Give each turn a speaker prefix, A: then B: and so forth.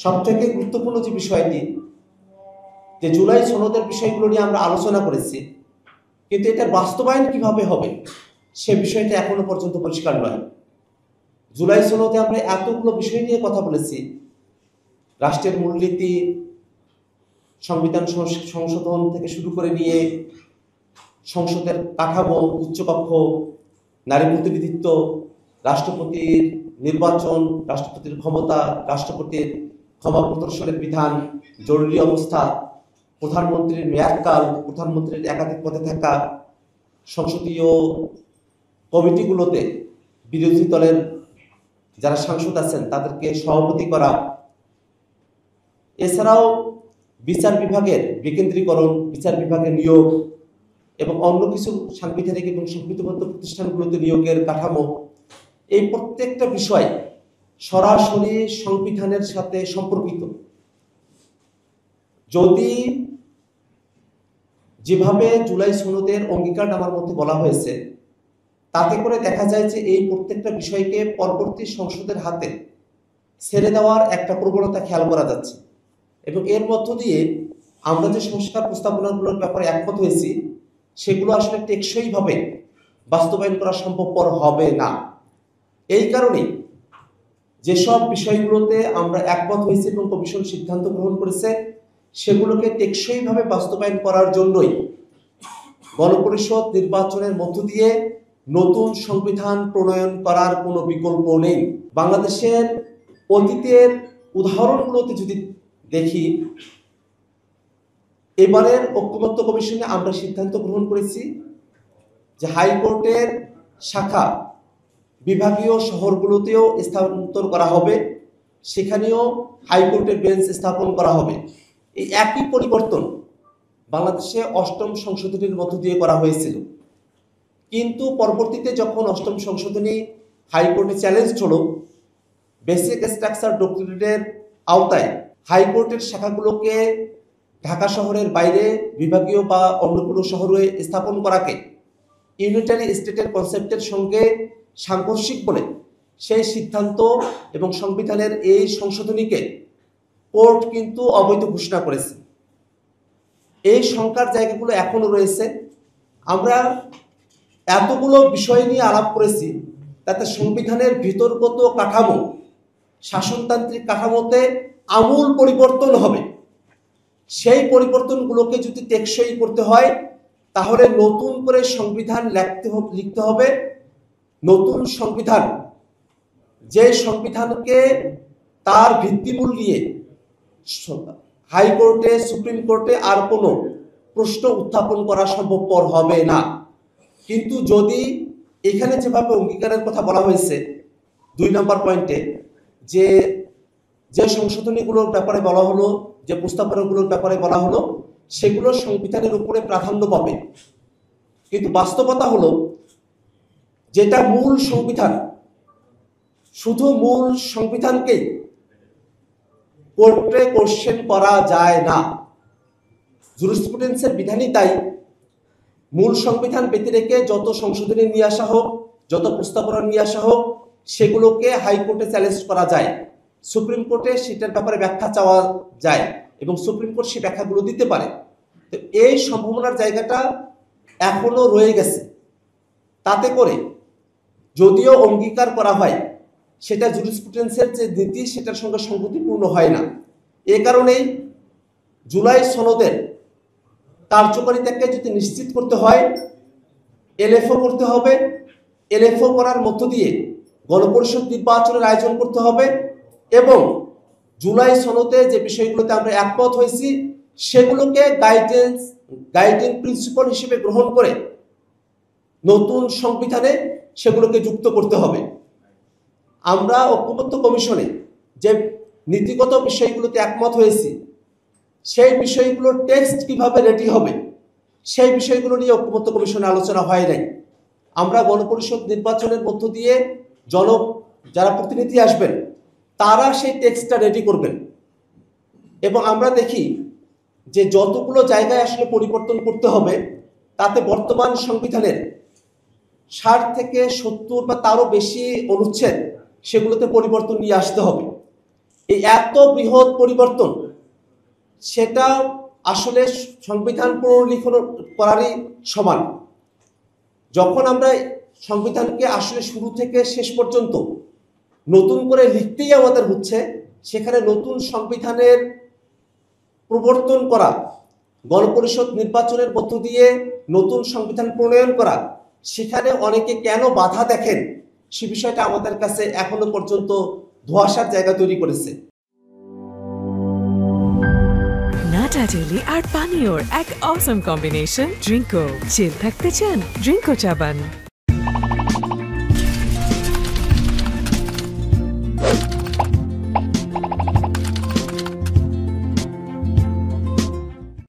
A: সবথেকে গুরুত্বপূর্ণ যে বিষয়টি, যে জুলাই সনদের বিষয়গুলো নিয়ে আমরা আলোচনা করেছি, কিন্তু এটার বাস্তবায়ন কিভাবে হবে সে বিষয়টা এখনো পর্যন্ত পরিষ্কার নয়। জুলাই সনদে আমরা এতগুলো বিষয় নিয়ে কথা বলেছি, রাষ্ট্রের মূলনীতি, সংবিধান সংশোধন থেকে শুরু করে নিয়ে সংসদের কাঠামো, উচ্চকক্ষ, নারী প্রতিনিধিত্ব, রাষ্ট্রপতির নির্বাচন, রাষ্ট্রপতির ক্ষমতা, রাষ্ট্রপতির ক্ষমা প্রদর্শনের বিধান, জরুরি অবস্থা, প্রধানমন্ত্রীর মেয়াদকাল, প্রধানমন্ত্রীর একাধিক পদে থাকা, সংসদীয় কমিটিগুলোতে বিরোধী দলের যারা সাংসদ আছেন তাদেরকে সভাপতি করা, এছাড়াও বিচার বিভাগের বিকেন্দ্রীকরণ, বিচার বিভাগের নিয়োগ এবং অন্য কিছু সাংবিধানিক এবং সংবিধিবদ্ধ প্রতিষ্ঠানগুলোতে নিয়োগের কাঠামো, এই প্রত্যেকটা বিষয় সরাসরি সংবিধানের সাথে সম্পর্কিত। যদি যেভাবে জুলাই সনদের অঙ্গীকারনামার মধ্যে বলা হয়েছে, তাতে করে দেখা যায় যে এই প্রত্যেকটা বিষয়কে পরবর্তী সংসদের হাতে ছেড়ে দেওয়ার একটা প্রবণতা খেয়াল করা যাচ্ছে, এবং এর মধ্য দিয়ে আমরা যে সংস্কার প্রস্তাবনাগুলোর ব্যাপারে একমত হয়েছি সেগুলো আসলে টেকসইভাবে বাস্তবায়ন করা সম্ভবপর হবে না। এই কারণে যেসব বিষয়গুলোতে আমরা একমত হয়েছি এবং কমিশন সিদ্ধান্ত গ্রহণ করেছে সেগুলোকে টেকসইভাবে বাস্তবায়ন করার জন্যই গণপরিষদ নির্বাচনের মধ্য দিয়ে নতুন সংবিধান প্রণয়ন করার কোনো বিকল্প নেই। বাংলাদেশের অতীতের উদাহরণগুলোতে যদি দেখি, এবারের ঐকমত্য কমিশনে আমরা সিদ্ধান্ত গ্রহণ করেছি যে হাইকোর্টের শাখা বিভাগীয় শহরগুলোতেও স্থানান্তর করা হবে, সেখানেও হাইকোর্টের বেঞ্চ স্থাপন করা হবে। এই একই পরিবর্তন বাংলাদেশে অষ্টম সংশোধনীর মধ্য দিয়ে করা হয়েছিল, কিন্তু পরবর্তীতে যখন অষ্টম সংশোধনী হাইকোর্টে চ্যালেঞ্জ হলো, বেসিক স্ট্রাকচার ডক্ট্রিনের আওতায় হাইকোর্টের শাখাগুলোকে ঢাকা শহরের বাইরে বিভাগীয় বা অন্য কোনো শহরে স্থাপন করাকে ইউনিটারি স্টেটের কনসেপ্টের সঙ্গে সাংঘর্ষিক বলে সেই সিদ্ধান্ত এবং সংবিধানের এই সংশোধনীকে কোর্ট কিন্তু অবৈধ ঘোষণা করেছে। এই শঙ্কার জায়গাগুলো এখনো রয়েছে। আমরা এতগুলো বিষয় নিয়ে আলাপ করেছি, তাতে সংবিধানের ভিতরগত কাঠামো, শাসনতান্ত্রিক কাঠামোতে আমূল পরিবর্তন হবে। সেই পরিবর্তনগুলোকে যদি টেকসই করতে হয় তাহলে নতুন করে সংবিধান লিখতে হবে। নতুন সংবিধান, যে সংবিধানকে তার ভিত্তিমূল নিয়ে হাইকোর্টে, সুপ্রিম কোর্টে আর কোনো প্রশ্ন উত্থাপন করা সম্ভবপর হবে না। কিন্তু যদি এখানে যেভাবে অঙ্গীকারের কথা বলা হয়েছে 2 নম্বর পয়েন্টে, যে যে সংশোধনীগুলোর ব্যাপারে বলা হলো, যে প্রস্তাবনাগুলোর ব্যাপারে বলা হলো, সেগুলো সংবিধানের উপরে প্রাধান্য পাবে, কিন্তু বাস্তবতা হলো যেটা মূল সংবিধান, শুধু মূল সংবিধানকেই কোর্টে কোশ্চেন করা যায় না। জুরিসপ্রুডেন্সের বিধানই তাই। মূল সংবিধান ব্যতি রেখে যত সংশোধনী নিয়ে আসা হোক, যত প্রস্তাবনা নিয়ে আসা হোক, সেগুলোকে হাইকোর্টে চ্যালেঞ্জ করা যায়, সুপ্রিম কোর্টে সেটার ব্যাপারে ব্যাখ্যা চাওয়া যায় এবং সুপ্রিম কোর্ট সেই ব্যাখ্যাগুলো দিতে পারে। তো এই সম্ভাবনার জায়গাটা এখনো রয়ে গেছে। তাতে করে যদিও অঙ্গীকার করা হয়, সেটা জুরিসপ্রুডেন্সের যে নীতি সেটার সঙ্গে সংগতিপূর্ণ হয় না। এ কারণেই জুলাই সনদের কার্যকারিতাকে যদি নিশ্চিত করতে হয়, এলএফও করতে হবে। এলএফও করার মধ্য দিয়ে গণপরিষদ নির্বাচনের আয়োজন করতে হবে এবং জুলাই সনদে যে বিষয়গুলোতে আমরা একমত হয়েছি সেগুলোকে গাইডিং প্রিন্সিপাল হিসেবে গ্রহণ করে নতুন সংবিধানে সেগুলোকে যুক্ত করতে হবে। আমরা ঐকমত্য কমিশনে যে নীতিগত বিষয়গুলোতে একমত হয়েছি, সেই বিষয়গুলোর টেক্সট কিভাবে রেডি হবে সেই বিষয়গুলো নিয়ে ঐকমত্য কমিশনে আলোচনা হয় নাই। আমরা গণপরিষদ নির্বাচনের মধ্য দিয়ে যারা প্রতিনিধি আসবেন তারা সেই টেক্সটটা রেডি করবেন, এবং আমরা দেখি যে যতগুলো জায়গায় আসলে পরিবর্তন করতে হবে তাতে বর্তমান সংবিধানের 60 থেকে 70 বা তারও বেশি অনুচ্ছেদ, সেগুলোতে পরিবর্তন নিয়ে আসতে হবে। এই এত বৃহৎ পরিবর্তন, সেটা আসলে সংবিধান পুনর্লিখন করারই সমান। যখন আমরা সংবিধানকে আসলে শুরু থেকে শেষ পর্যন্ত নতুন করে লিখতেই আমাদের হচ্ছে, সেখানে নতুন সংবিধানের প্রবর্তন করা, গণপরিষদ নির্বাচনের মধ্য দিয়ে নতুন সংবিধান প্রণয়ন করা, সেখানে অনেকে কেন বাধা দেখেন সে বিষয়টা আমাদের কাছে এখনো পর্যন্ত ধোঁয়াশার জায়গা তৈরি করেছে।
B: নাটা জেলি আর পানীয়র এক অসম কম্বিনেশন ড্রিঙ্কো। চিল থাকতে চান? ড্রিঙ্কো চাবান।